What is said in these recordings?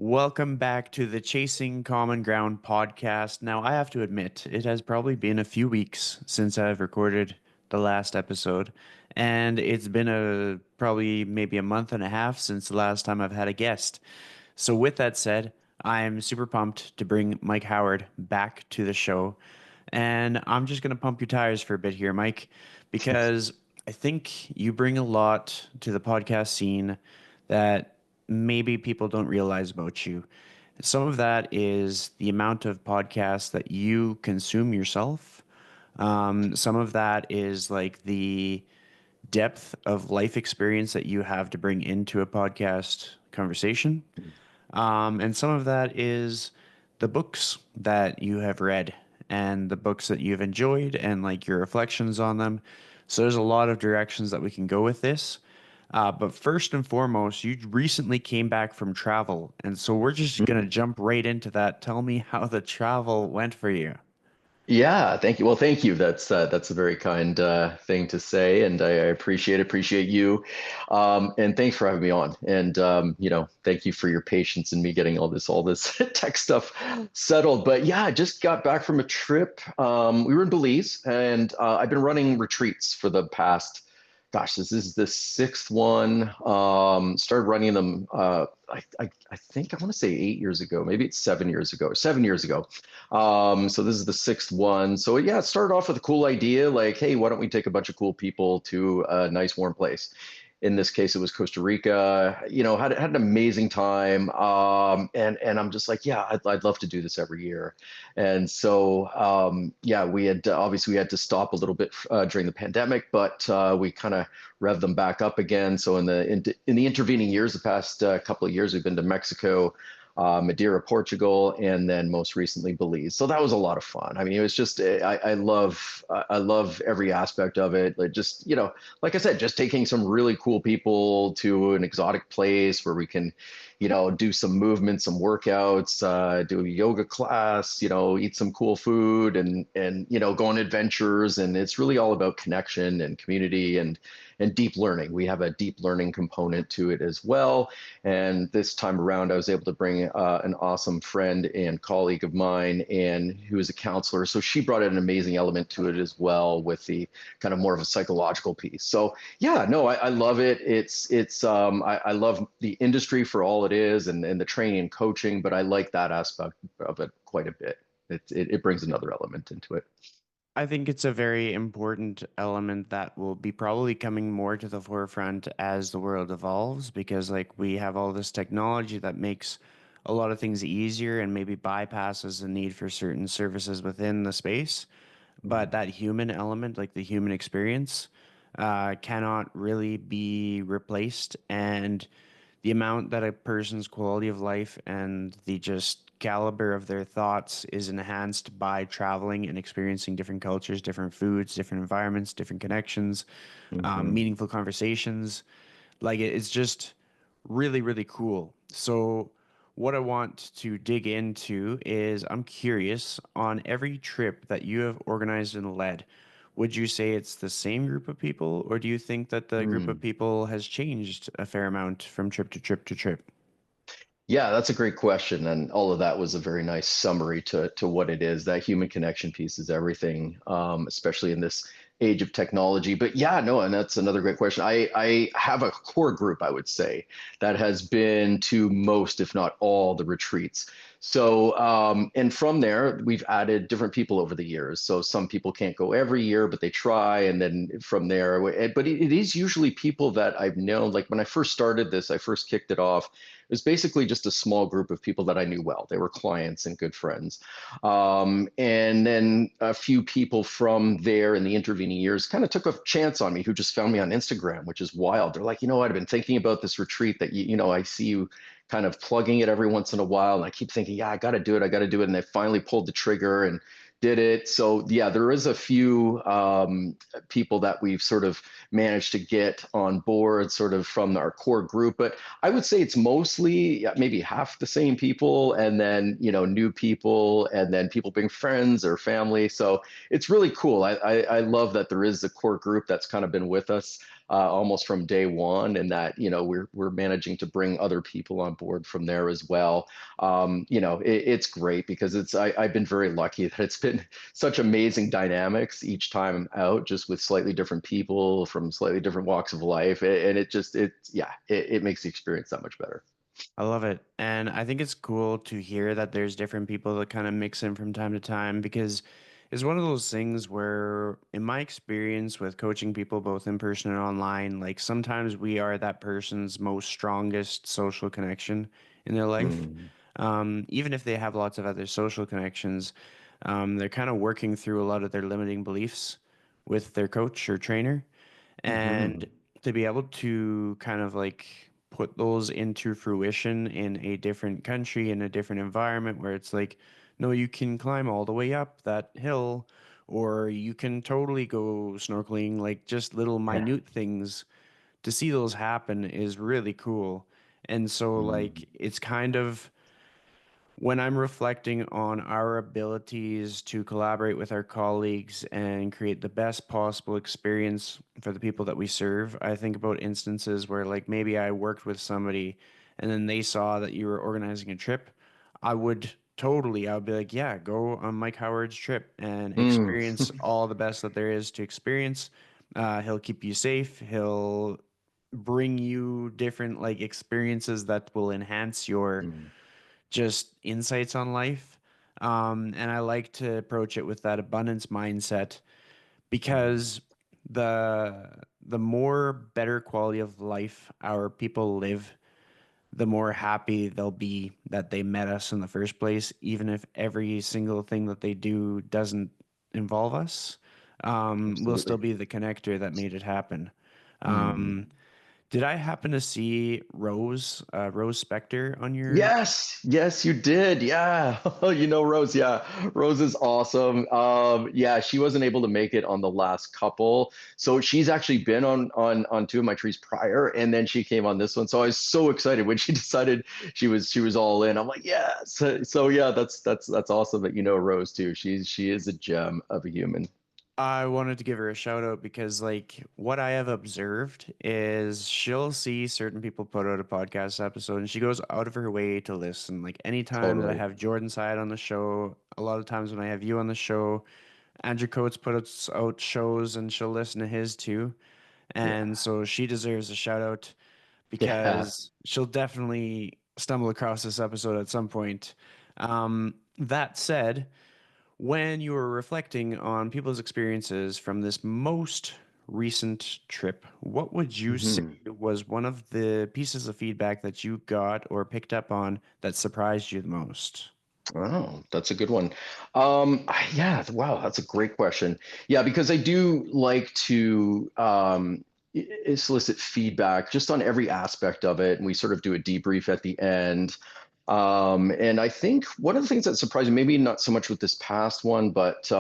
Welcome back to the Chasing Common Ground podcast. Now, I have to admit, it has probably been a few weeks since I've recorded the last episode, and it's been probably maybe a month and a half since the last time I've had a guest. So, with that said, I'm super pumped to bring Mike Howard back to the show, and I'm just going to pump your tires for a bit here, Mike, because I think you bring a lot to the podcast scene that maybe people don't realize about you. Some of that is the amount of podcasts that you consume yourself. Some of that is like the depth of life experience that you have to bring into a podcast conversation. And some of that is the books that you have read and the books that you've enjoyed and like your reflections on them. So there's a lot of directions that we can go with this. But first and foremost, you recently came back from travel. And so we're just going to jump right into that. Tell me how the travel went for you. Yeah, thank you. Well, thank you. That's a very kind thing to say, and I appreciate you, and thanks for having me on. And thank you for your patience in me getting all this tech stuff settled. But yeah, I just got back from a trip. We were in Belize, and I've been running retreats for the past. Gosh, this is the sixth one. Started running them. I think I want to say 8 years ago. Maybe it's 7 years ago. 7 years ago. So this is the sixth one. So yeah, it started off with a cool idea, like, hey, why don't we take a bunch of cool people to a nice warm place? In this case, it was Costa Rica. Had an amazing time. And I'm just like, yeah, I'd love to do this every year. And so yeah, we had obviously we had to stop a little bit during the pandemic, but we kind of rev them back up again. So in the intervening years, the past couple of years, we've been to Mexico, Madeira, Portugal, and then most recently Belize. So that was a lot of fun. I mean, it was just I love every aspect of it. Like just like I said, just taking some really cool people to an exotic place where we can, do some movement, some workouts, do a yoga class, eat some cool food, and go on adventures. And it's really all about connection and community and deep learning. We have a deep learning component to it as well. And this time around, I was able to bring an awesome friend and colleague of mine, and who is a counselor. So she brought an amazing element to it as well, with the kind of more of a psychological piece. So yeah, no, I love it. I love the industry for all it is, and the training and coaching, but I like that aspect of it quite a bit. It brings another element into it. I think it's a very important element that will be probably coming more to the forefront as the world evolves because like we have all this technology that makes a lot of things easier and maybe bypasses the need for certain services within the space. But that human element, like the human experience, cannot really be replaced. And the amount that a person's quality of life and the just caliber of their thoughts is enhanced by traveling and experiencing different cultures, different foods, different environments, different connections, Mm-hmm. meaningful conversations. Like it's just really, really cool. So, what I want to dig into is I'm curious on every trip that you have organized and led, would you say it's the same group of people, or do you think that the group of Mm. people has changed a fair amount from trip to trip to trip? Yeah, that's a great question. And all of that was a very nice summary to what it is. That human connection piece is everything, especially in this age of technology. But yeah, no, and that's another great question. I have a core group, I would say, that has been to most, if not all, the retreats. So, and from there, we've added different people over the years. So some people can't go every year, but they try. And then from there, but it is usually people that I've known. Like when I first started this, I first kicked it off, it was basically just a small group of people that I knew well. They were clients and good friends. And then a few people from there in the intervening years kind of took a chance on me, who just found me on Instagram, which is wild. They're like, I've been thinking about this retreat that, I see you kind of plugging it every once in a while. And I keep thinking, yeah, I got to do it. I got to do it. And they finally pulled the trigger and did it. So yeah, there is a few people that we've sort of managed to get on board sort of from our core group. But I would say it's mostly, yeah, maybe half the same people, and then new people, and then people being friends or family. So it's really cool. I love that there is a core group that's kind of been with us. almost from day one, and that we're managing to bring other people on board from there as well. It's great because I've been very lucky that it's been such amazing dynamics each time I'm out, just with slightly different people from slightly different walks of life, and it makes the experience that much better. I love it. And I think it's cool to hear that there's different people that kind of mix in from time to time because it's one of those things where, in my experience with coaching people both in person and online, like sometimes we are that person's most strongest social connection in their life. Mm. Even if they have lots of other social connections, they're kind of working through a lot of their limiting beliefs with their coach or trainer. And Hmm. to be able to kind of like put those into fruition in a different country, in a different environment where it's like, no, you can climb all the way up that hill, or you can totally go snorkeling, like just little Yeah. minute things. To see those happen is really cool. And so, Mm. like, it's kind of when I'm reflecting on our abilities to collaborate with our colleagues and create the best possible experience for the people that we serve, I think about instances where, like, maybe I worked with somebody and then they saw that you were organizing a trip. I would be like, yeah, go on Mike Howard's trip and Mm. experience all the best that there is to experience. He'll keep you safe. He'll bring you different, like, experiences that will enhance your Mm. just insights on life. And I like to approach it with that abundance mindset Mm. because the more better quality of life our people live, the more happy they'll be that they met us in the first place, even if every single thing that they do doesn't involve us. We'll still Absolutely. be the connector that made it happen. Mm. Um, did I happen to see Rose Specter on your? Yes, yes, you did. Yeah. Rose. Yeah. Rose is awesome. Yeah, she wasn't able to make it on the last couple. So she's actually been on two of my trees prior, and then she came on this one. So I was so excited when she decided she was all in. I'm like, yes. So yeah, that's awesome that you know Rose too. She is a gem of a human. I wanted to give her a shout out because, like, what I have observed is she'll see certain people put out a podcast episode and she goes out of her way to listen. Like, anytime that I Totally. have Jordan Side on the show, a lot of times when I have you on the show, Andrew Coates out shows and she'll listen to his too. And Yeah. so she deserves a shout out Yeah. because she'll definitely stumble across this episode at some point. That said, when you were reflecting on people's experiences from this most recent trip, what would you say Mhm. was one of the pieces of feedback that you got or picked up on that surprised you the most? Oh, that's a good one. Yeah, wow, that's a great question. Yeah, because I do like to solicit feedback just on every aspect of it, and we sort of do a debrief at the end. And I think one of the things that surprised me, maybe not so much with this past one, but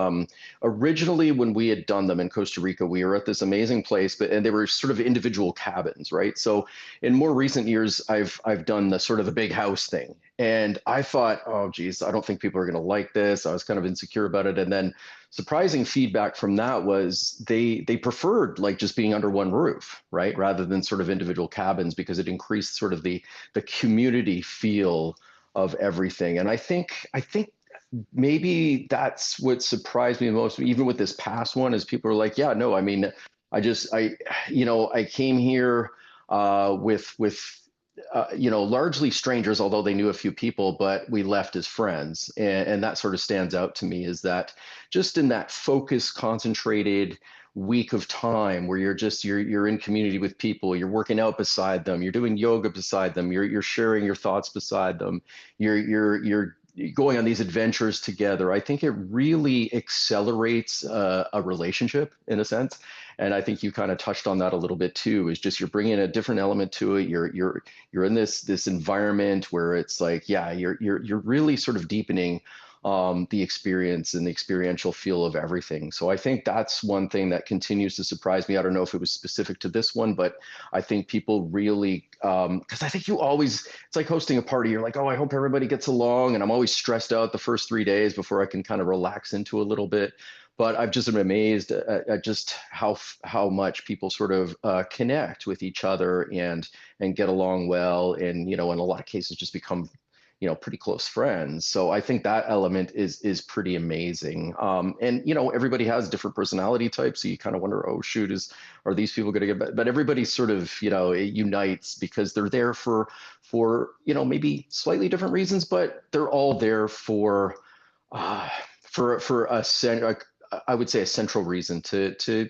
originally when we had done them in Costa Rica, we were at this amazing place, and they were sort of individual cabins, right? So in more recent years, I've done the sort of the big house thing. And I thought, oh, geez, I don't think people are going to like this. I was kind of insecure about it. And then surprising feedback from that was they preferred like just being under one roof, right? Rather than sort of individual cabins because it increased sort of the community feel of everything. And I think maybe that's what surprised me the most, even with this past one, is people are like, yeah, no, I mean, I came here with largely strangers, although they knew a few people, but we left as friends. And that sort of stands out to me is that just in that focused, concentrated week of time where you're in community with people, you're working out beside them, you're doing yoga beside them, you're sharing your thoughts beside them, you're going on these adventures together. I think it really accelerates a relationship in a sense. And I think you kind of touched on that a little bit too, is just you're bringing a different element to it. You're in this environment where it's like, yeah, you're really sort of deepening the experience and the experiential feel of everything. So I think that's one thing that continues to surprise me. I don't know if it was specific to this one, but I think people really, because I think it's like hosting a party. You're like, oh, I hope everybody gets along. And I'm always stressed out the first 3 days before I can kind of relax into a little bit. but I've just been amazed at just how much people sort of connect with each other and get along well, and in a lot of cases just become pretty close friends. So I think that element is pretty amazing. And everybody has different personality types, so you kind of wonder, oh shoot, is are these people going to get? But everybody sort of it unites because they're there for maybe slightly different reasons, but they're all there uh, for I would say a central reason to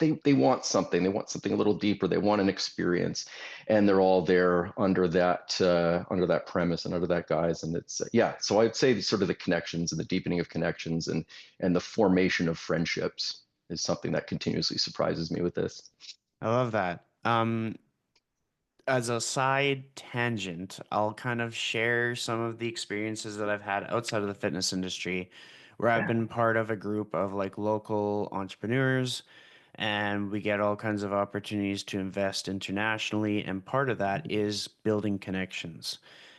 they want something. They want something a little deeper. They want an experience, and they're all there under that premise and under that guise. And it's yeah. So I'd say sort of the connections and the deepening of connections and the formation of friendships is something that continuously surprises me with this. I love that. As a side tangent, I'll kind of share some of the experiences that I've had outside of the fitness industry, where I've Yeah. been part of a group of like local entrepreneurs, and we get all kinds of opportunities to invest internationally. And part of that is building connections.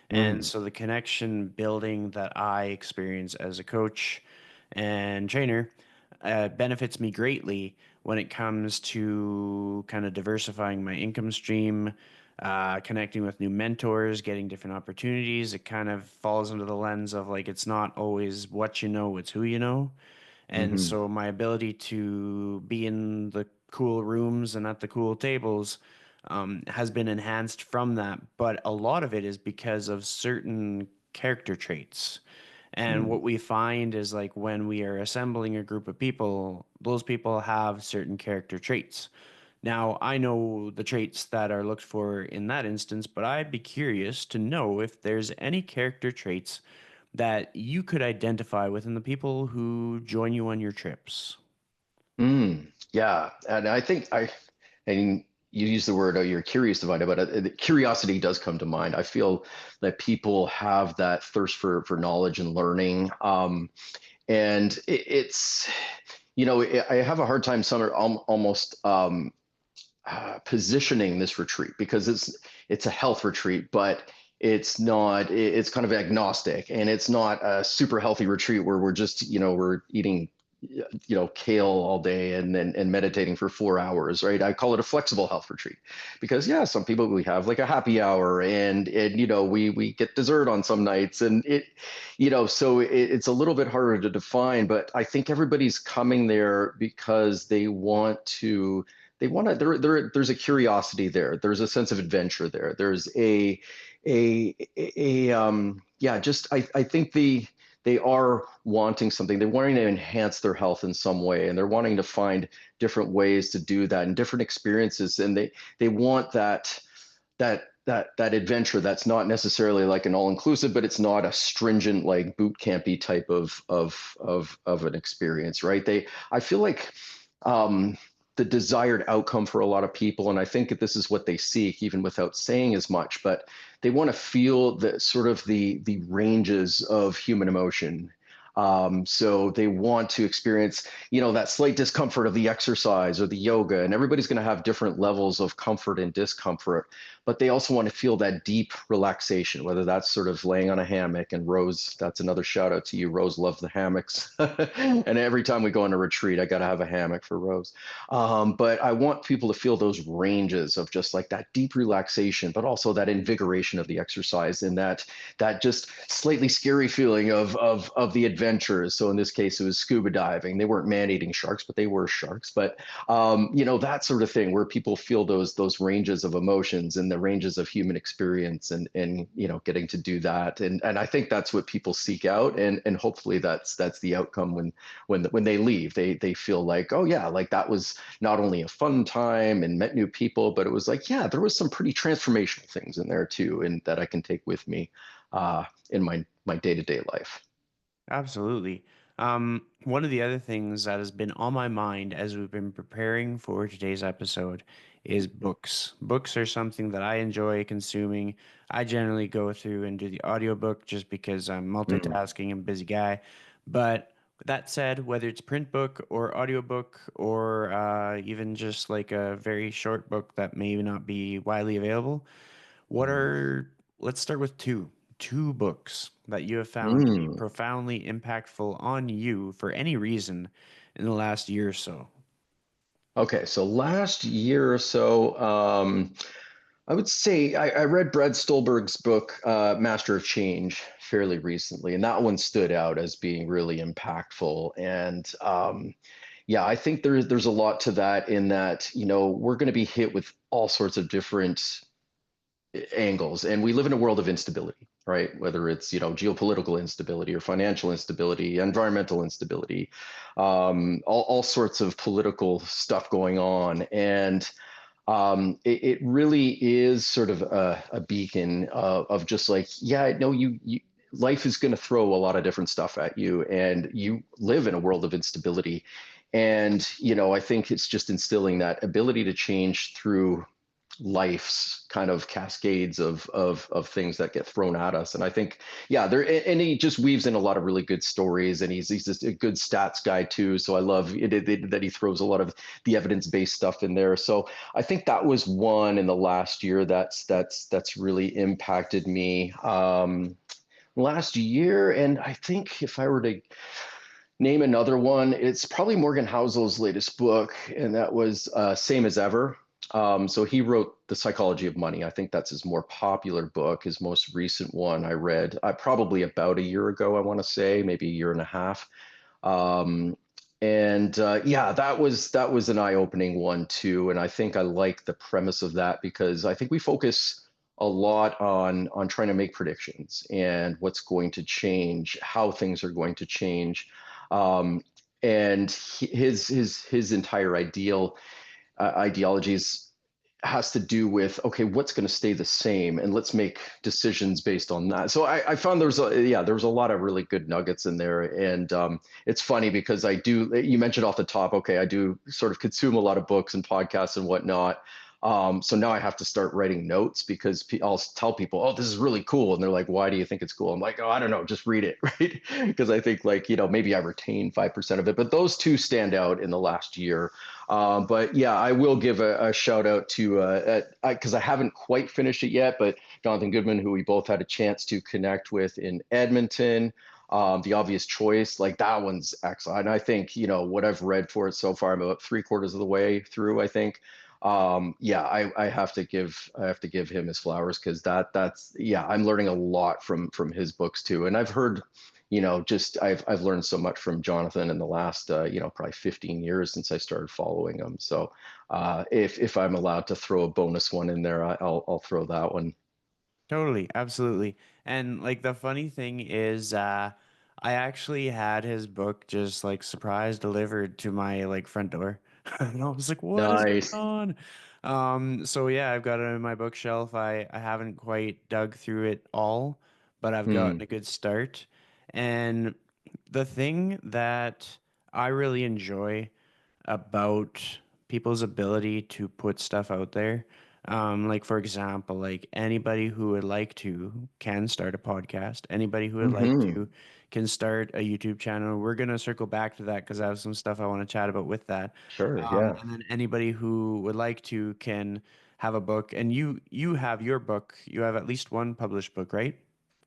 And Mm, so the connection building that I experience as a coach and trainer benefits me greatly when it comes to kind of diversifying my income stream, connecting with new mentors, getting different opportunities. It kind of falls under the lens of like it's not always what you know, it's who you know. And hmm so my ability to be in the cool rooms and at the cool tables has been enhanced from that. But a lot of it is because of certain character traits. And mm, what we find is like when we are assembling a group of people, those people have certain character traits. Now, I know the traits that are looked for in that instance, but I'd be curious to know if there's any character traits that you could identify within the people who join you on your trips. yeah. And I think and you use the word, oh, you're curious about it, but curiosity does come to mind. I feel that people have that thirst for knowledge and learning. And it's, I have a hard time summer almost positioning this retreat because it's a health retreat, but it's not. It's kind of agnostic, and it's not a super healthy retreat where we're just we're eating kale all day and meditating for 4 hours, right? I call it a flexible health retreat because yeah, some people we have like a happy hour and we get dessert on some nights and so it's a little bit harder to define, but I think everybody's coming there because there's a curiosity there. There's a sense of adventure there. There's yeah, just I think they are wanting something. They're wanting to enhance their health in some way, and they're wanting to find different ways to do that and different experiences. And they want that adventure that's not necessarily like an all inclusive, but it's not a stringent like boot campy type of an experience, right? I feel like um, the desired outcome for a lot of people, and I think that this is what they seek, even without saying as much, but they want to feel the sort of the ranges of human emotion. So they want to experience, that slight discomfort of the exercise or the yoga, and everybody's going to have different levels of comfort and discomfort, but they also want to feel that deep relaxation, whether that's sort of laying on a hammock. And Rose, that's another shout out to you. Rose loves the hammocks. And every time we go on a retreat, I got to have a hammock for Rose. But I want people to feel those ranges of just like that deep relaxation, but also that invigoration of the exercise and that just slightly scary feeling of the adventures. So in this case, it was scuba diving. They weren't man-eating sharks, but they were sharks. But that sort of thing where people feel those ranges of emotions and the ranges of human experience and getting to do that. And I think that's what people seek out. And hopefully that's the outcome when they leave. They feel like, oh yeah, like that was not only a fun time and met new people, but it was like, yeah, there was some pretty transformational things in there too, and that I can take with me in my day-to-day life. Absolutely. One of the other things that has been on my mind as we've been preparing for today's episode is books. Books are something that I enjoy consuming. I generally go through and do the audiobook just because I'm Mm, multitasking and busy guy. But that said, whether it's print book or audiobook or even just like a very short book that may not be widely available, what mm, are, let's start with two. two books that you have found to be Mm. profoundly impactful on you for any reason in the last year or so. Okay, so last year or so, I would say I read Brad Stulberg's book, Master of Change, fairly recently, and that one stood out as being really impactful. And yeah, I think there's a lot to that in that, we're going to be hit with all sorts of different angles, and we live in a world of instability, right? Whether it's geopolitical instability or financial instability, environmental instability, all sorts of political stuff going on. And it really is sort of a beacon of just like, yeah, no, life is going to throw a lot of different stuff at you, and you live in a world of instability. And I think it's just instilling that ability to change through life's kind of cascades of things that get thrown at us. And I think, yeah, there, and he just weaves in a lot of really good stories, and he's just a good stats guy too. So I love that he throws a lot of the evidence-based stuff in there. So I think that was one in the last year that's really impacted me last year. And I think if I were to name another one, it's probably Morgan Housel's latest book, and that was Same as Ever. So he wrote The Psychology of Money. I think that's his more popular book. His most recent one I read probably about a year ago, I want to say, maybe a year and a half. Um, and yeah, that was an eye-opening one too. And I think I like the premise of that because I think we focus a lot on trying to make predictions and what's going to change, how things are going to change. Um, and his entire ideologies has to do with, okay, what's going to stay the same, and let's make decisions based on that. So I found there's a lot of really good nuggets in there. And it's funny because you mentioned off the top, okay, I do sort of consume a lot of books and podcasts and whatnot. So now I have to start writing notes because I'll tell people, oh, this is really cool. And they're like, why do you think it's cool? I'm like, oh, I don't know, just read it. Right. Because I think, like, maybe I retain 5% of it, but those two stand out in the last year. But yeah, I will give a shout out to, because I haven't quite finished it yet, but Jonathan Goodman, who we both had a chance to connect with in Edmonton. The Obvious Choice, like that one's excellent. And I think, what I've read for it so far, I'm about three-quarters of the way through, I think. Yeah, I have to give him his flowers because that's yeah, I'm learning a lot from his books too. And I've heard, just I've learned so much from Jonathan in the last probably 15 years since I started following him. So if I'm allowed to throw a bonus one in there, I'll throw that one. Totally, absolutely. And like the funny thing is, I actually had his book just like surprise delivered to my like front door. And I was like, what is going Nice. on? So yeah, I've got it in my bookshelf. I haven't quite dug through it all, but I've gotten Hmm. a good start. And the thing that I really enjoy about people's ability to put stuff out there. Like for example, like anybody who would like to can start a podcast. Anybody who would like Hmm. to can start a YouTube channel. We're gonna circle back to that because I have some stuff I want to chat about with that. Sure. Yeah. And then anybody who would like to can have a book. And you have your book. You have at least one published book, right?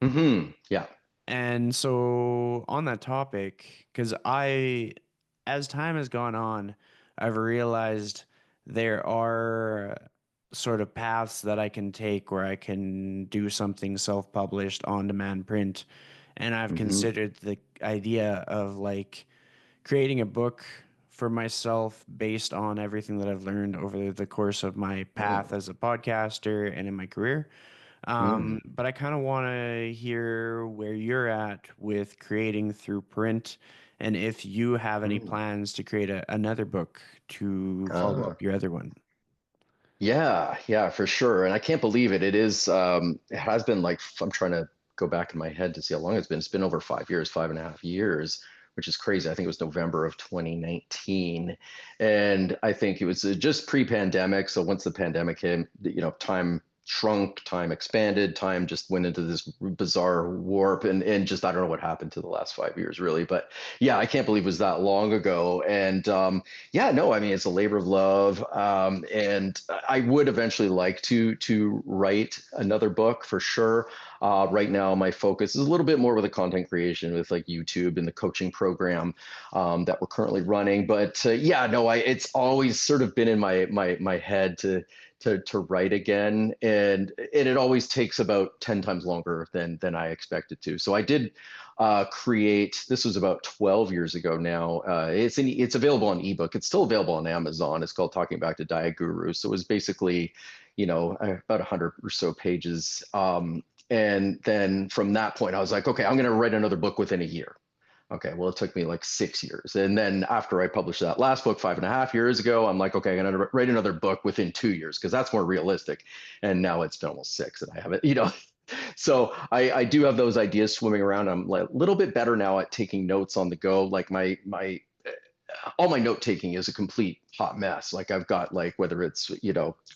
Yeah. And so on that topic, because as time has gone on, I've realized there are sort of paths that I can take where I can do something self-published on-demand print. And I've Hmm. considered the idea of like creating a book for myself based on everything that I've learned over the course of my path Oh. as a podcaster and in my career. Hmm. But I kind of want to hear where you're at with creating through print and if you have any Hmm. plans to create another book to follow Uh, up your other one. Yeah, yeah, for sure. And I can't believe it. It has been like, I'm trying to go back in my head to see how long it's been. It's been over 5 years, 5.5 years, which is crazy. I think it was November of 2019. And I think it was just pre-pandemic. So once the pandemic hit, time shrunk, time expanded, time just went into this bizarre warp, and just I don't know what happened to the last 5 years really. But yeah, I can't believe it was that long ago. And yeah, no, I mean it's a labor of love, and I would eventually like to write another book for sure. Right now, my focus is a little bit more with the content creation with like YouTube and the coaching program that we're currently running. But yeah, no, it's always sort of been in my head to write again, and it always takes about 10 times longer than I expected to. So I did create. This was about 12 years ago now. It's available on ebook. It's still available on Amazon. It's called Talking Back to Diet Guru. So it was basically, about 100 or so pages. And then from that point, I was like, okay, I'm going to write another book within a year. Okay, well, it took me like 6 years. And then after I published that last book 5.5 years ago, I'm like, okay, I'm going to write another book within 2 years because that's more realistic. And now it's been almost six and I haven't. So I do have those ideas swimming around. I'm like a little bit better now at taking notes on the go. Like my all my note taking is a complete hot mess. Like I've got like whether it's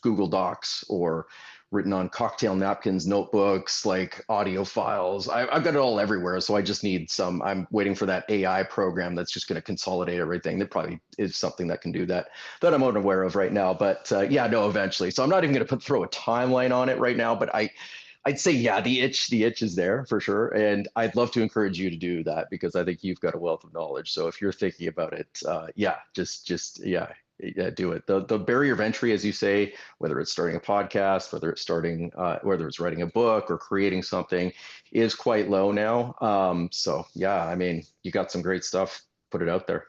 Google Docs or written on cocktail napkins, notebooks, like audio files. I've got it all everywhere. So I just need some. I'm waiting for that AI program that's just going to consolidate everything. That probably is something that can do that I'm unaware of right now. But yeah, no, eventually. So I'm not even going to throw a timeline on it right now. But I'd say, yeah, the itch is there for sure. And I'd love to encourage you to do that because I think you've got a wealth of knowledge. So if you're thinking about it, yeah, yeah, do it. The barrier of entry, as you say, whether it's starting a podcast, whether it's writing a book or creating something, is quite low now. So yeah, I mean, you got some great stuff. Put it out there.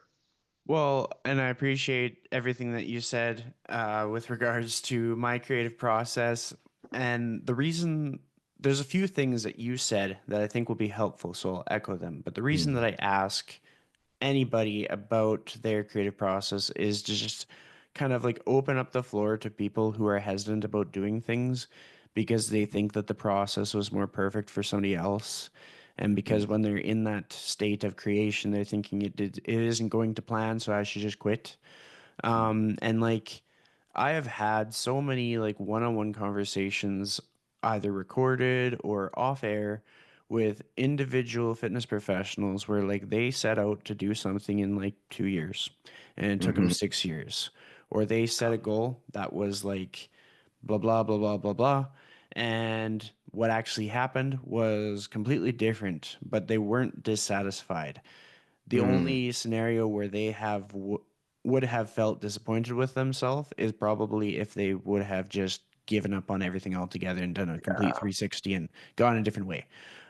Well, and I appreciate everything that you said with regards to my creative process. And there's a few things that you said that I think will be helpful, so I'll echo them. But the reason that Mm, I ask anybody about their creative process is to just kind of like open up the floor to people who are hesitant about doing things because they think that the process was more perfect for somebody else. And because mm, when they're in that state of creation, they're thinking it isn't going to plan, so I should just quit. mm, And like I have had so many like one-on-one conversations, either recorded or off air, with individual fitness professionals where like they set out to do something in like 2 years and it took them mhm, 6 years. Or they set a goal that was like blah blah blah blah blah blah. And what actually happened was completely different, but they weren't dissatisfied. The mm. only scenario where they would have felt disappointed with themselves is probably if they would have just given up on everything altogether and done a complete Yeah, 360 and gone a different way.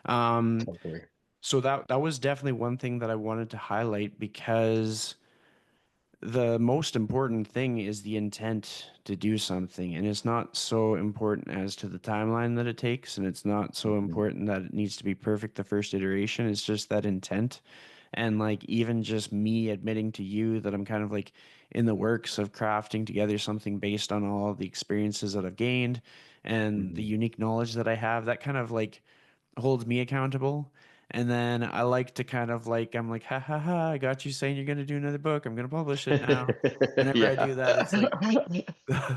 Um, totally. so that was definitely one thing that I wanted to highlight because the most important thing is the intent to do something. And it's not so important as to the timeline that it takes. And it's not so Mhm, important that it needs to be perfect the first iteration. It's just that intent. And like even just me admitting to you that I'm kind of like in the works of crafting together something based on all the experiences that I've gained and the mhm. unique knowledge that I have, that kind of like holds me accountable. And then I like to kind of like, I'm like, ha ha ha, I got you saying you're going to do another book. I'm going to publish it now. Whenever I Yeah, do that, it's like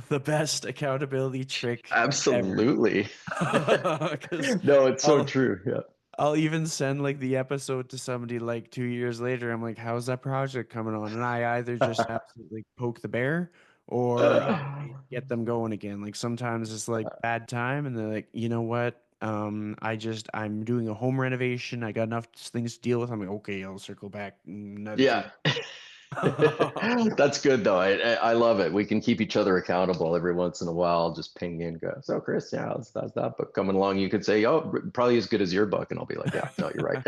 the best accountability trick ever. absolutely. Because No, it's so I'll true. Yeah. I'll even send like the episode to somebody like 2 years later. I'm like, how's that project coming on? And I either just absolutely poke the bear or I get them going again. Like sometimes it's like bad time and they're like, you know what? I'm doing a home renovation. I got enough things to deal with. I'm like, okay, I'll circle back another two. Yeah. That's good though. I love it. We can keep each other accountable every once in a while. Just ping in, go. So Chris, yeah, that's that book coming along. You could say, oh, probably as good as your book, and I'll be like, yeah, no, you're right.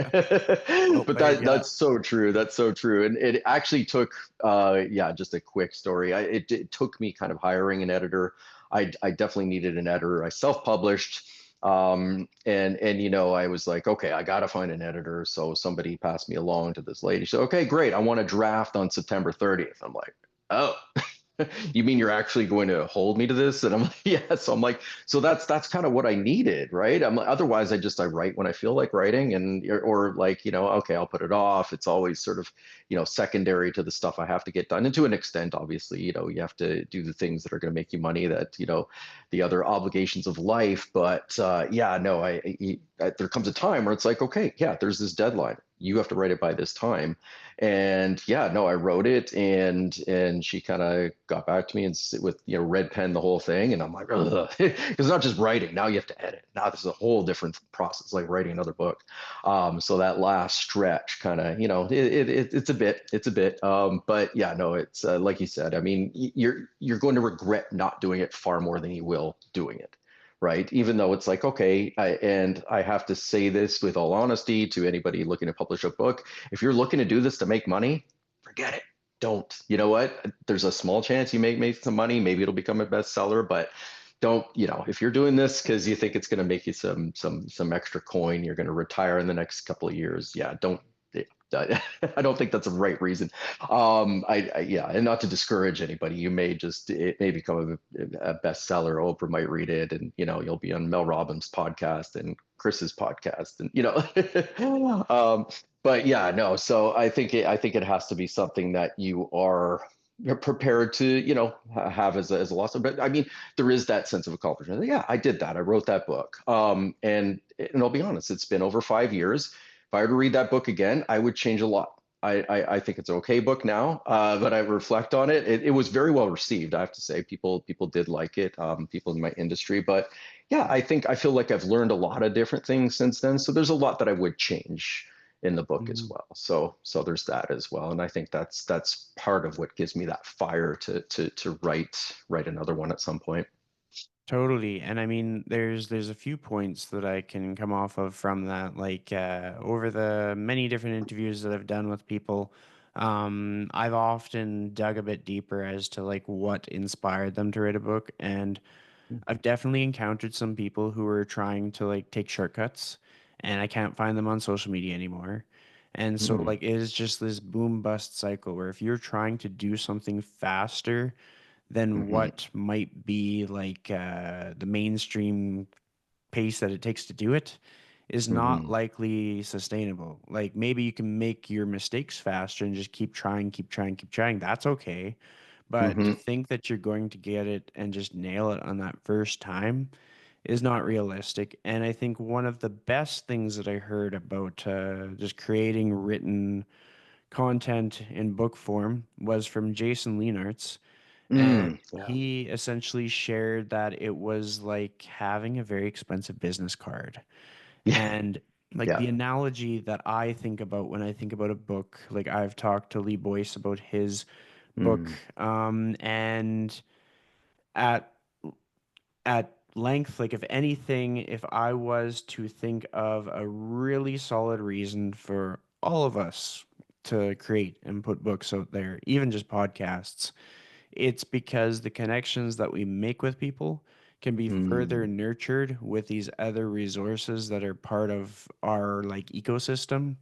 Well But played, yeah. that's so true. That's so true. And it actually took, yeah, just a quick story. It took me kind of hiring an editor. I definitely needed an editor. I self-published. And I was like, okay, I gotta find an editor. So somebody passed me along to this lady. She said, okay, great. I want a draft on September 30th. I'm like, oh. You mean you're actually going to hold me to this? And I'm like, yeah. So I'm like, so that's kind of what I needed, right? I'm otherwise I write when I feel like writing, and or like, okay, I'll put it off. It's always sort of, secondary to the stuff I have to get done. And to an extent, obviously, you have to do the things that are going to make you money, that, the other obligations of life. But yeah, no, there comes a time where it's like, okay, yeah, there's this deadline. You have to write it by this time. And yeah, no, I wrote it, and she kind of got back to me and with, red pen the whole thing, and I'm like, because it's not just writing. Now you have to edit. Now this is a whole different process, like writing another book. So that last stretch kind of, it's a bit. But yeah, no, it's like you said. I mean, you're going to regret not doing it far more than you will doing it, right? Even though it's like, okay, and I have to say this with all honesty to anybody looking to publish a book: if you're looking to do this to make money, forget it. Don't. You know what? There's a small chance you may make some money. Maybe it'll become a bestseller, but don't. If you're doing this because you think it's going to make you some extra coin, you're going to retire in the next couple of years. Yeah, don't. I don't think that's the right reason. Yeah, and not to discourage anybody, it may become a bestseller. Oprah might read it, and you'll be on Mel Robbins' podcast and Chris's podcast, and but yeah, no. So I think it has to be something that you're prepared to have as a loss. But I mean, there is that sense of accomplishment. Yeah, I did that. I wrote that book. And I'll be honest, it's been over 5 years. If I were to read that book again, I would change a lot. I think it's an okay book now, but I reflect on it. It was very well received, I have to say. People did like it, people in my industry. But yeah, I feel like I've learned a lot of different things since then. So there's a lot that I would change in the book as Mhm. well. So there's that as well. And I think that's part of what gives me that fire to write another one at some point. Totally. And I mean, there's a few points that I can come off of from that. Like over the many different interviews that I've done with people, I've often dug a bit deeper as to like what inspired them to write a book. And I've definitely encountered some people who are trying to like take shortcuts, and I can't find them on social media anymore. And so Mm, like it is just this boom bust cycle where if you're trying to do something faster than hmm what might be like the mainstream pace that it takes to do it is not hmm likely sustainable. Like maybe you can make your mistakes faster and just keep trying, keep trying, keep trying. That's okay. But to hmm think that you're going to get it and just nail it on that first time is not realistic. And I think one of the best things that I heard about just creating written content in book form was from Jason Leonards. And Yeah. he essentially shared that it was like having a very expensive business card. Yeah. And like Yeah. the analogy that I think about when I think about a book, like I've talked to Lee Boyce about his book, Mm, and at length, like if anything, if I was to think of a really solid reason for all of us to create and put books out there, even just podcasts, it's because the connections that we make with people can be further mm, nurtured with these other resources that are part of our like ecosystem,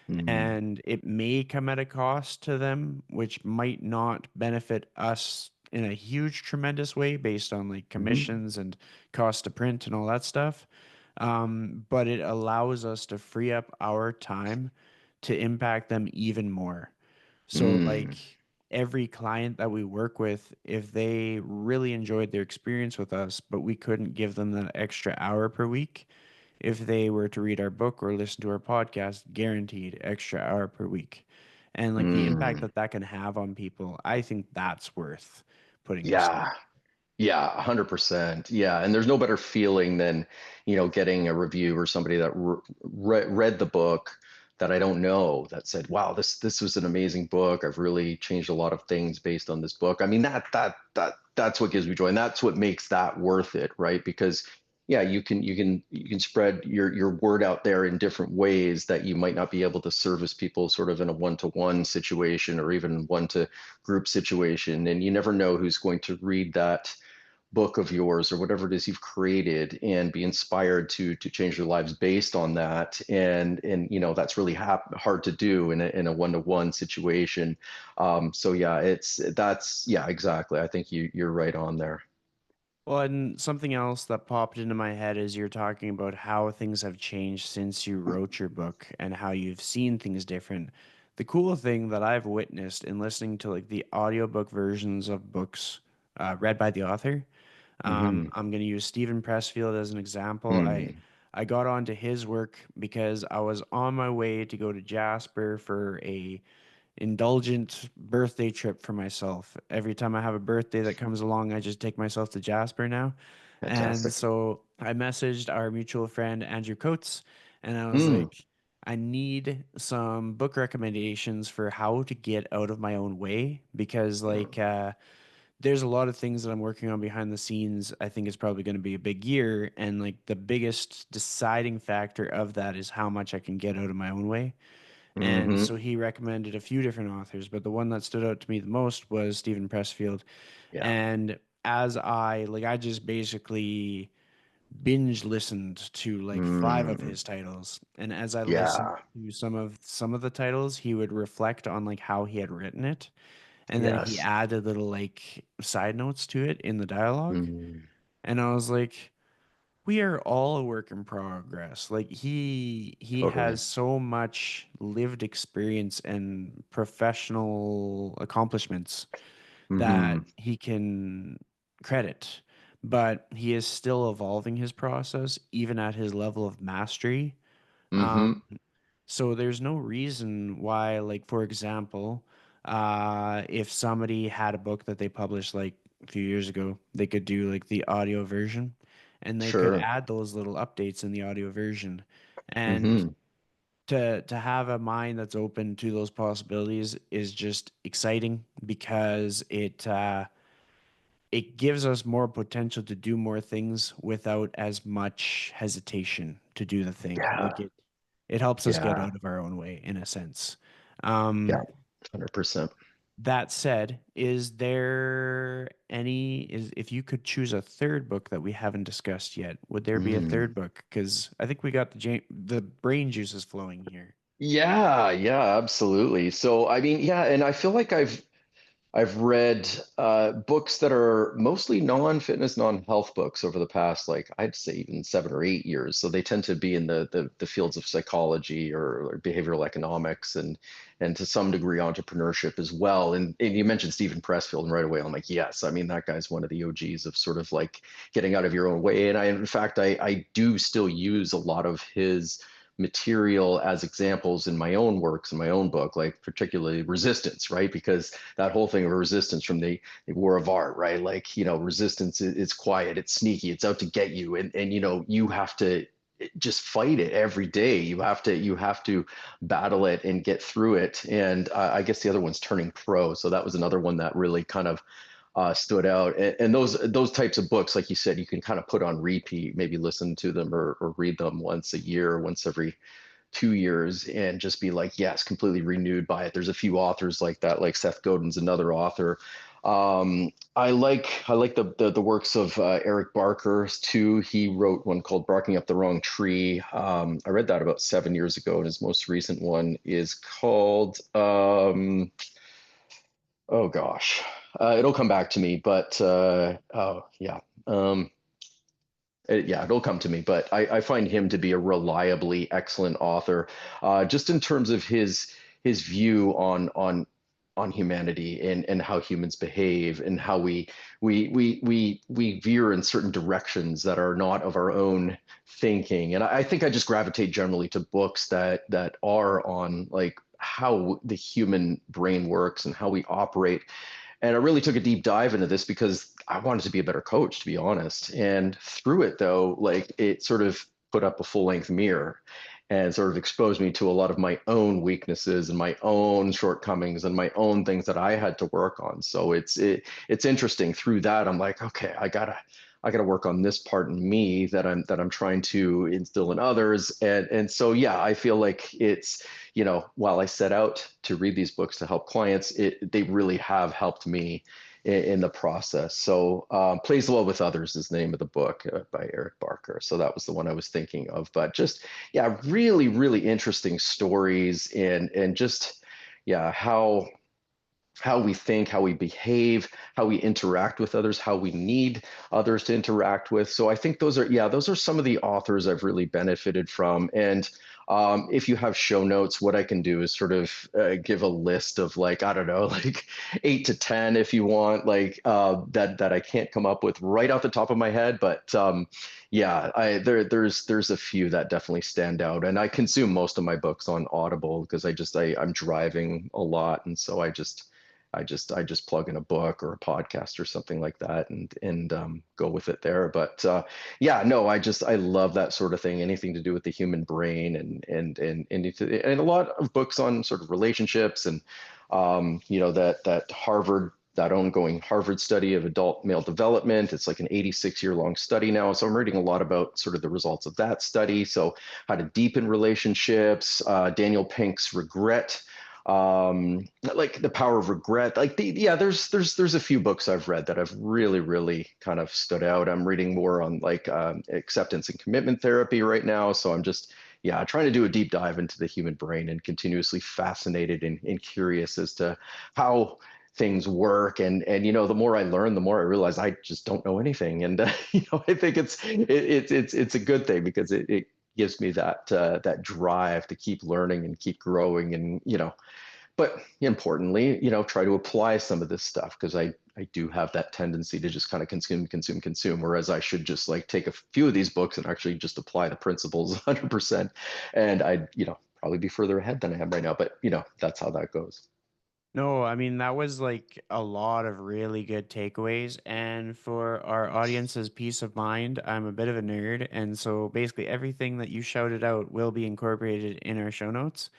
mm, and it may come at a cost to them, which might not benefit us in a huge, tremendous way based on like mhm, commissions and cost to print and all that stuff. But it allows us to free up our time to impact them even more. So, mm, like every client that we work with, if they really enjoyed their experience with us, but we couldn't give them that extra hour per week, if they were to read our book or listen to our podcast, guaranteed extra hour per week. And like the impact mm. that that can have on people, I think that's worth putting aside. Yeah. Yeah, 100%. Yeah, and there's no better feeling than, getting a review or somebody that read the book that I don't know that said, "Wow, this was an amazing book. I've really changed a lot of things based on this book." I mean, that's what gives me joy, and that's what makes that worth it, right? Because yeah, you can spread your word out there in different ways that you might not be able to service people sort of in a one-to-one situation or even one to group situation, and you never know who's going to read that book of yours or whatever it is you've created and be inspired to change their lives based on that. And that's really hard to do in a one-to-one situation. So yeah, that's yeah, exactly. I think you're right on there. Well, and something else that popped into my head is you're talking about how things have changed since you wrote your book and how you've seen things different. The cool thing that I've witnessed in listening to like the audiobook versions of books read by the author, Hmm. I'm going to use Stephen Pressfield as an example. Hmm. I got onto his work because I was on my way to go to Jasper for a indulgent birthday trip for myself. Every time I have a birthday that comes along, I just take myself to Jasper now. And Fantastic. so I messaged our mutual friend Andrew Coates and I was Mm. like, I need some book recommendations for how to get out of my own way because there's a lot of things that I'm working on behind the scenes. I think it's probably going to be a big year and like the biggest deciding factor of that is how much I can get out of my own way. And Hmm. so he recommended a few different authors, but the one that stood out to me the most was Stephen Pressfield. Yeah. And as I just basically binge listened to like five of Mm. his titles. And as I listened Yeah. to some of the titles, he would reflect on like how he had written it. And then he Yes. added little like side notes to it in the dialogue. Mm. And I was like, we are all a work in progress. Like he Totally. has so much lived experience and professional accomplishments that Hmm. he can credit, but he is still evolving his process even at his level of mastery. Um, Hmm. so there's no reason why, like for example, if somebody had a book that they published like a few years ago, they could do like the audio version, and they could Sure. add those little updates in the audio version. And Hmm. to have a mind that's open to those possibilities is just exciting because it gives us more potential to do more things without as much hesitation to do the thing. Yeah. It helps us get Yeah. out of our own way in a sense. Yeah. Um, 100%. that said, is there any is if you could choose a third book that we haven't discussed yet, would there be a Mm. third book? Because I think we got the brain juices flowing here. Yeah, yeah, absolutely. So, I mean, yeah, and I feel like I've read books that are mostly non-fitness, non-health books over the past, like I'd say even 7 or 8 years. So they tend to be in the fields of psychology or behavioral economics and to some degree entrepreneurship as well. And you mentioned Stephen Pressfield, and right away I'm like, yes, I mean that guy's one of the OGs of sort of like getting out of your own way. And in fact, I do still use a lot of his material as examples in my own works in my own book, like particularly resistance, right? Because that whole thing of resistance from the war of art, right? Like, resistance is quiet, it's sneaky, it's out to get you. And you have to just fight it every day. You have to battle it and get through it. And I guess the other one's turning pro. So that was another one that really kind of stood out. And those types of books, like you said, you can kind of put on repeat, maybe listen to them or read them once a year, once every 2 years, and just be like, yes, completely renewed by it. There's a few authors like that, like Seth Godin's another author. I like the works of Eric Barker too. He wrote one called Barking Up the Wrong Tree. I read that about 7 years ago, and his most recent one is called oh gosh, it'll come back to me. But oh yeah. Yeah, it'll come to me, but I find him to be a reliably excellent author, just in terms of his view on humanity and how humans behave and how we veer in certain directions that are not of our own thinking. And I think I just gravitate generally to books that are on like how the human brain works and how we operate. And I really took a deep dive into this because I wanted to be a better coach, to be honest. And through it, though, like it sort of put up a full length mirror and sort of exposed me to a lot of my own weaknesses and my own shortcomings and my own things that I had to work on. So it's interesting. Through that, I'm like, okay, I gotta work on this part in me that I'm trying to instill in others. And so yeah, I feel like it's, while I set out to read these books to help clients, they really have helped me in the process. So Plays Well with Others is the name of the book by Eric Barker. So that was the one I was thinking of. But just, yeah, really, really interesting stories and just, yeah, how we think, how we behave, how we interact with others, how we need others to interact with. So I think those are some of the authors I've really benefited from. And if you have show notes, what I can do is sort of give a list of like, I don't know, like 8 to 10 if you want, like that I can't come up with right off the top of my head. But yeah, there's a few that definitely stand out, and I consume most of my books on Audible because I'm driving a lot, and so I just plug in a book or a podcast or something like that and go with it there. But yeah, no, I love that sort of thing. Anything to do with the human brain and a lot of books on sort of relationships and that that ongoing Harvard study of adult male development. It's like an 86-year long study now. So I'm reading a lot about sort of the results of that study. So how to deepen relationships, Daniel Pink's Regret, like The Power of Regret. Yeah, there's a few books I've read that have really kind of stood out. I'm reading more on like acceptance and commitment therapy right now, so I'm just, yeah, trying to do a deep dive into the human brain and continuously fascinated and curious as to how things work. And the more I learn, the more I realize I just don't know anything. And I think it's a good thing because it gives me that drive to keep learning and keep growing, and but importantly, try to apply some of this stuff because I do have that tendency to just kind of consume, whereas I should just like take a few of these books and actually just apply the principles 100%. And I'd probably be further ahead than I am right now, but that's how that goes. No, I mean, that was like a lot of really good takeaways. And for our audience's peace of mind, I'm a bit of a nerd. And so basically, everything that you shouted out will be incorporated in our show notes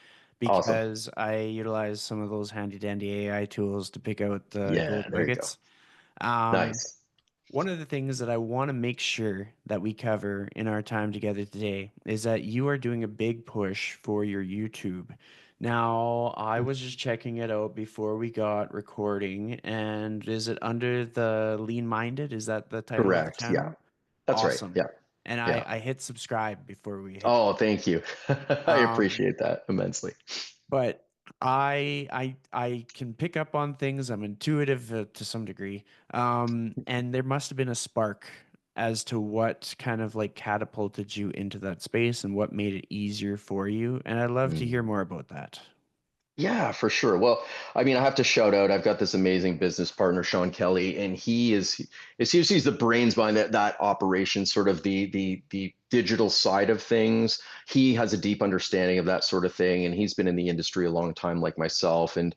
Awesome. because I utilize some of those handy dandy AI tools to pick out the Yeah, gold there you go. nuggets. Um, Nice. One of the things that I want to make sure that we cover in our time together today is that you are doing a big push for your YouTube. Now, I was just checking it out before we got recording, and is it under the Lean Minded? Is that the title of the Correct. Yeah, channel? that's right. Awesome. Yeah. And I, Yeah. I hit subscribe before we hit. Oh, thank you. I Um, appreciate that immensely. but I can pick up on things. I'm intuitive to some degree. And there must have been a spark as to what kind of like catapulted you into that space and what made it easier for you. And I'd love to hear Mm. more about that. Yeah, for sure. Well, I mean, I have to shout out. I've got this amazing business partner, Sean Kelly, and he's the brains behind that operation, sort of the digital side of things. He has a deep understanding of that sort of thing, and he's been in the industry a long time, like myself. And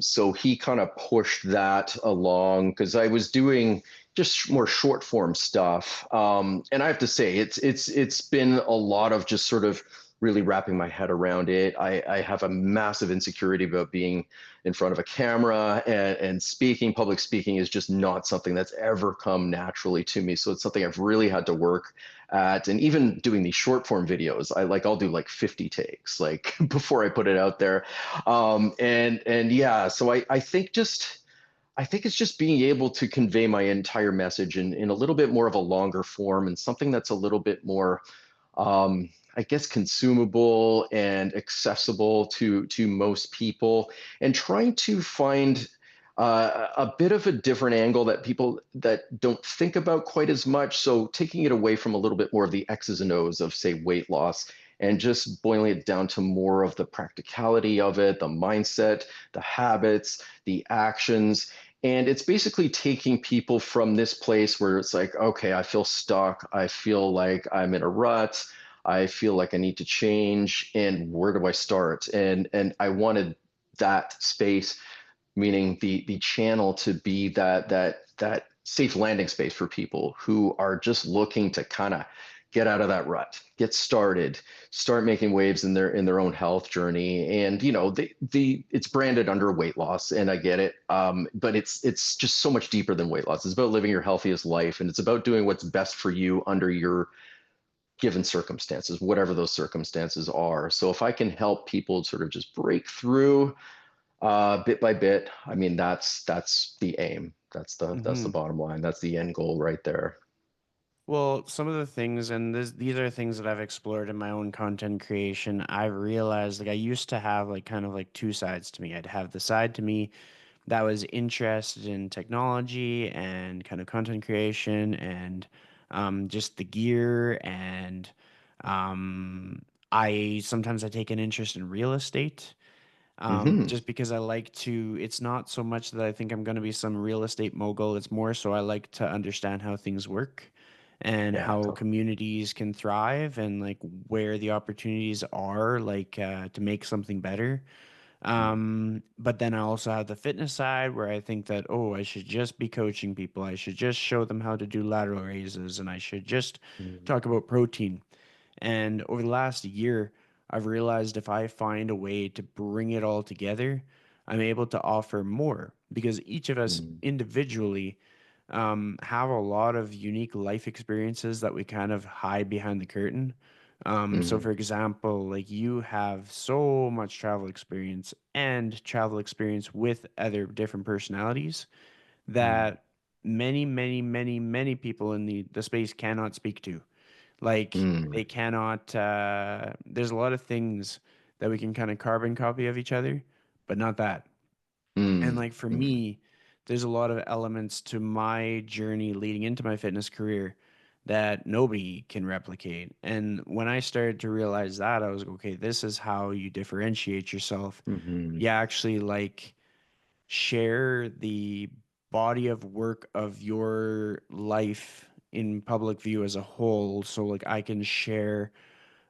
so he kind of pushed that along because I was doing just more short form stuff. And I have to say, it's been a lot of just sort of really wrapping my head around it. I have a massive insecurity about being in front of a camera and speaking. Public speaking is just not something that's ever come naturally to me. So it's something I've really had to work at. And even doing these short form videos, I'll do like 50 takes like before I put it out there. And yeah, so I think it's just being able to convey my entire message in a little bit more of a longer form and something that's a little bit more I guess consumable and accessible to most people, and trying to find a bit of a different angle that people that don't think about quite as much. So taking it away from a little bit more of the X's and O's of say weight loss and just boiling it down to more of the practicality of it, the mindset, the habits, the actions. And it's basically taking people from this place where it's like, okay, I feel stuck. I feel like I'm in a rut. I feel like I need to change. And where do I start? And I wanted that space, meaning the channel, to be that safe landing space for people who are just looking to kind of get out of that rut, get started, start making waves in their own health journey. And the it's branded under weight loss, and I get it, but it's just so much deeper than weight loss. It's about living your healthiest life, and it's about doing what's best for you under your given circumstances, whatever those circumstances are. So if I can help people sort of just break through Bit by bit. I mean, that's the aim. That's the Hmm. bottom line. That's the end goal right there. Well, some of the things, and these are things that I've explored in my own content creation. I've realized like I used to have like kind of like two sides to me. I'd have the side to me that was interested in technology and kind of content creation and just the gear and I sometimes I take an interest in real estate Hmm. just because I like to. It's not so much that I think I'm going to be some real estate mogul. It's more so I like to understand how things work and Yeah. how communities can thrive and like where the opportunities are like to make something better. But then I also have the fitness side where I think that, oh, I should just be coaching people. I should just show them how to do lateral raises and I should just Mm-hmm. talk about protein. And over the last year, I've realized if I find a way to bring it all together, I'm able to offer more because each of us individually have a lot of unique life experiences that we kind of hide behind the curtain. So, Hmm. for example, like you have so much travel experience and travel experience with other different personalities that many people in the space cannot speak to. Like Mm-hmm. they cannot there's a lot of things that we can kind of carbon copy of each other, but not that. And like for Mm-hmm. me, there's a lot of elements to my journey leading into my fitness career that nobody can replicate. And when I started to realize that, I was like, okay, this is how you differentiate yourself. Hmm. You actually like share the body of work of your life in public view as a whole. So like I can share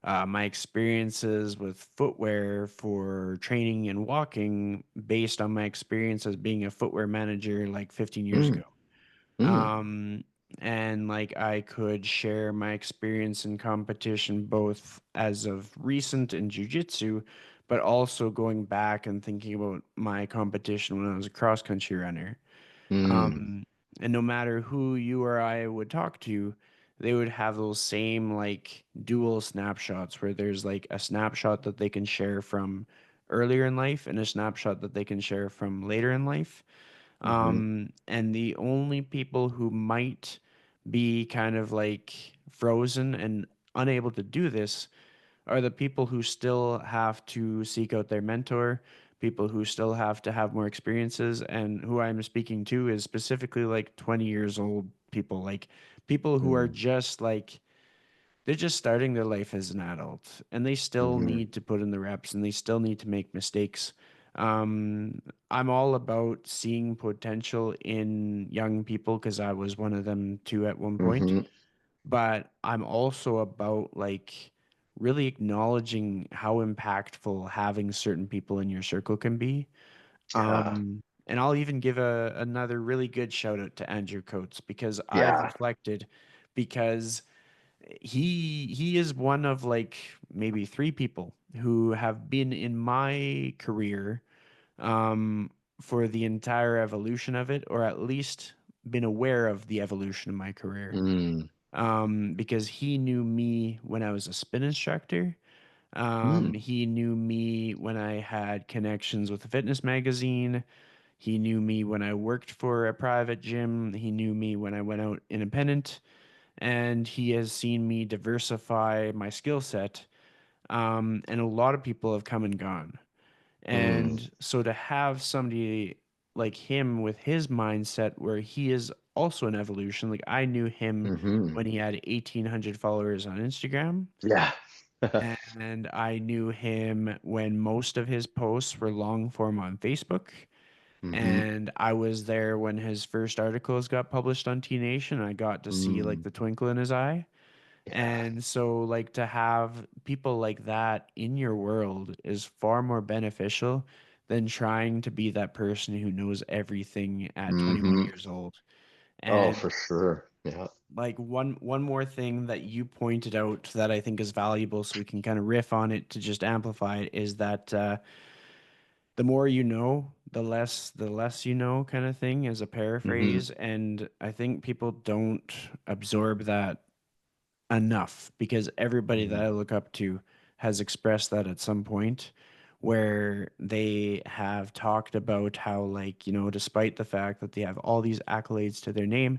my experiences with footwear for training and walking based on my experience as being a footwear manager like 15 years ago. Mm-hmm. Um, and like I could share my experience in competition both as of recent in jujitsu, but also going back and thinking about my competition when I was a cross country runner. Mm-hmm. Um, and no matter who you or I would talk to, they would have those same like dual snapshots where there's like a snapshot that they can share from earlier in life and a snapshot that they can share from later in life. Mm-hmm. And the only people who might be kind of like frozen and unable to do this are the people who still have to seek out their mentor, people who still have to have more experiences. And who I'm speaking to is specifically like 20 years old people, like people who are just like, they're just starting their life as an adult and they still Mm-hmm. need to put in the reps and they still need to make mistakes. Um, I'm all about seeing potential in young people because I was one of them too at one point, Mm-hmm. but I'm also about like really acknowledging how impactful having certain people in your circle can be. Yeah. And I'll even give another really good shout out to Andrew Coates because I've Yeah. reflected because he is one of like maybe three people who have been in my career um, for the entire evolution of it, or at least been aware of the evolution of my career Mm. because he knew me when I was a spin instructor. Mm. He knew me when I had connections with a fitness magazine. He knew me when I worked for a private gym. He knew me when I went out independent. And he has seen me diversify my skill set. And a lot of people have come and gone. Mm. And so to have somebody like him with his mindset where he is also an evolution, like I knew him Mm-hmm. when he had 1,800 followers on Instagram, Yeah. and I knew him when most of his posts were long form on Facebook. Mm-hmm. And I was there when his first articles got published on T Nation. I got to see like Mm. the twinkle in his eye. Yeah. And so, like, to have people like that in your world is far more beneficial than trying to be that person who knows everything at 21 Mm-hmm. years old. Oh, And for sure. Yeah. like one more thing that you pointed out that I think is valuable, so we can kind of riff on it to just amplify it, is that the more you know, the less you know, kind of thing, as a Mm-hmm. paraphrase. And I think people don't absorb that enough because everybody that I Mm. look up to has expressed that at some point where they have talked about how, like, despite the fact that they have all these accolades to their name,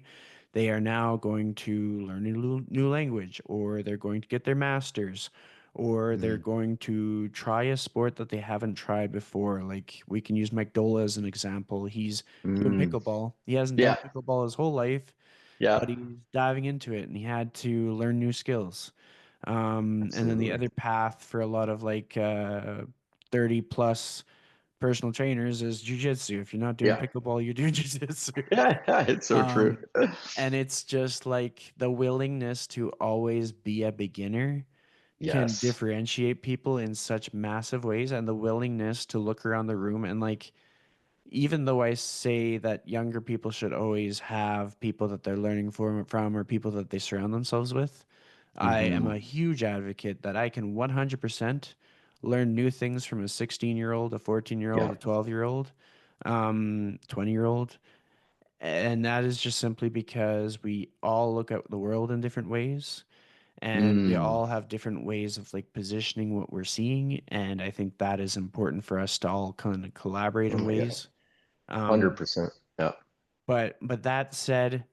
they are now going to learn a new language, or they're going to get their master's, or they're Mm, going to try a sport that they haven't tried before. Like, we can use Mike Dola as an example. He's doing mm. pickleball. He hasn't done Yeah, pickleball his whole life, but yeah, he's diving into it and he had to learn new skills. And then the absolutely. other path for a lot of 30 plus personal trainers is jujitsu. If you're not doing Yeah, pickleball, you're doing jujitsu. yeah, yeah, it's so true. And it's just like the willingness to always be a beginner can Yes. differentiate people in such massive ways, and the willingness to look around the room and, like, even though I say that younger people should always have people that they're learning from or people that they surround themselves with, I am Hmm. a huge advocate that I can 100% learn new things from a 16-year-old, a 14-year-old, Yeah. a 12-year-old, 20-year-old. And that is just simply because we all look at the world in different ways, and we Mm. all have different ways of, like, positioning what we're seeing. And I think that is important for us to all kind of collaborate in Oh yeah, ways. Um, 100%. Yeah. but that said,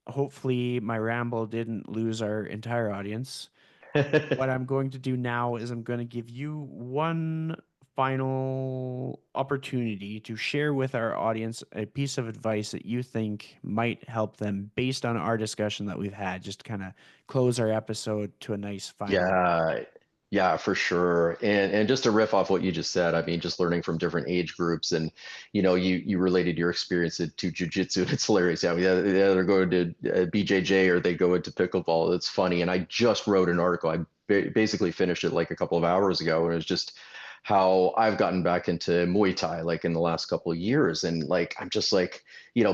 hopefully my ramble didn't lose our entire audience. What I'm going to do now is I'm going to give you one final opportunity to share with our audience a piece of advice that you think might help them based on our discussion that we've had, just to kind of close our episode to a nice final. Yeah, yeah, for sure. And just to riff off what you just said, I mean, just learning from different age groups, and you related your experience to jujitsu, and it's hilarious. Yeah, yeah, they're going to BJJ or they go into pickleball. It's funny. And I just wrote an article. I basically finished it like a couple of hours ago, and it was just how I've gotten back into Muay Thai like in the last couple of years, and like I'm just like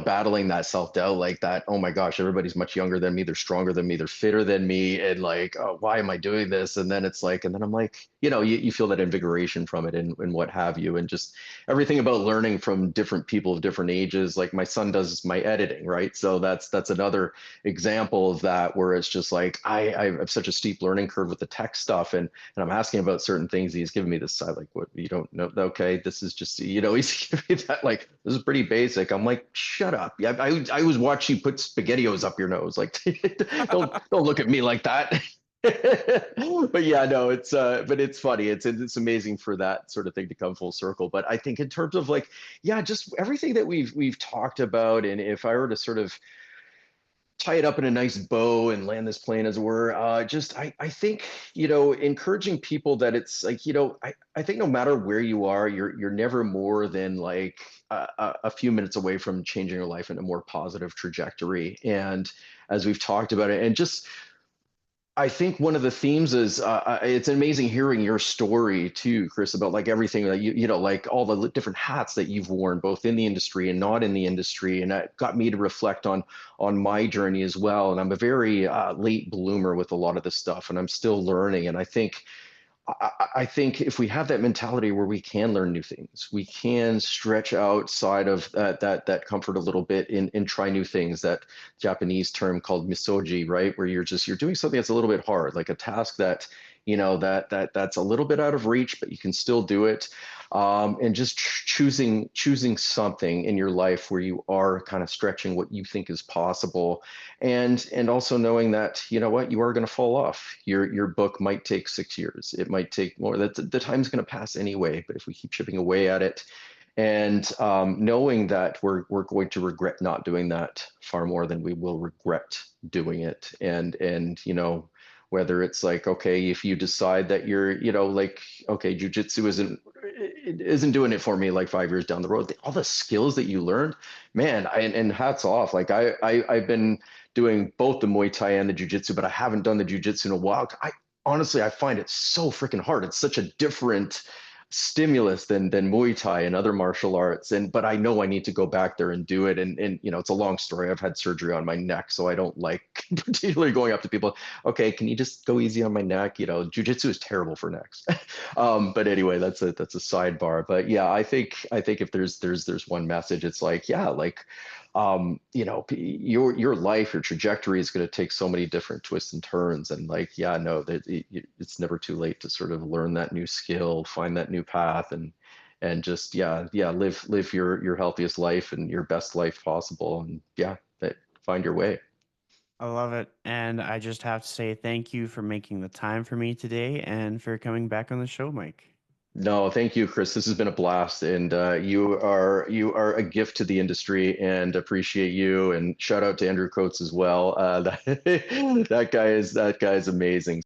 battling that self doubt, like that. Oh my gosh, everybody's much younger than me. They're stronger than me. They're fitter than me. And like, oh, why am I doing this? And then it's like, and then I'm like, you feel that invigoration from it and what have you. And just everything about learning from different people of different ages. Like my son does my editing, right? So that's another example of that where it's just like, I have such a steep learning curve with the tech stuff. And I'm asking about certain things. He's giving me this side, like, what, you don't know? Okay, this is just, he's giving me that, like, this is pretty basic. I'm like, shut up. Yeah, I was watching you put SpaghettiOs up your nose. Like, don't look at me like that. But yeah, no, but it's funny. It's amazing for that sort of thing to come full circle. But I think in terms of like, yeah, just everything that we've talked about, and if I were to sort of tie it up in a nice bow and land this plane as it were, just I think encouraging people that it's like I think no matter where you are, you're never more than like a few minutes away from changing your life in a more positive trajectory. And as we've talked about it, and just I think one of the themes is it's amazing hearing your story too, Chris, about like everything that like all the different hats that you've worn, both in the industry and not in the industry, and that got me to reflect on my journey as well. And I'm a very late bloomer with a lot of this stuff, and I'm still learning. And I think if we have that mentality where we can learn new things, we can stretch outside of that comfort a little bit and try new things. That Japanese term called misoji, right, where you're doing something that's a little bit hard, like a task that that's a little bit out of reach, but you can still do it. And just choosing something in your life where you are kind of stretching what you think is possible, and also knowing that what, you are going to fall off. Your book might take 6 years, it might take more, that the time's going to pass anyway. But if we keep chipping away at it, and knowing that we're going to regret not doing that far more than we will regret doing it. And whether it's like, okay, if you decide that you're like, okay, jujitsu isn't doing it for me, like 5 years down the road, all the skills that you learned, man, and hats off. Like I've been doing both the Muay Thai and the Jiu-Jitsu, but I haven't done the Jiu-Jitsu in a while. I honestly, I find it so freaking hard. It's such a different stimulus than Muay Thai and other martial arts. But I know I need to go back there and do it. And it's a long story. I've had surgery on my neck, so I don't like particularly going up to people. Okay, can you just go easy on my neck? Jiu-Jitsu is terrible for necks. But anyway, that's a sidebar. But yeah, I think if there's one message, it's like, yeah, like your life, your trajectory is going to take so many different twists and turns. And like, yeah, no, that it's never too late to sort of learn that new skill, find that new path, and just live your healthiest life and your best life possible. And yeah, find your way. I love it. And I just have to say thank you for making the time for me today and for coming back on the show, Mike. No, thank you, Chris. This has been a blast, and you are a gift to the industry, and appreciate you. And shout out to Andrew Coates as well. That guy is amazing.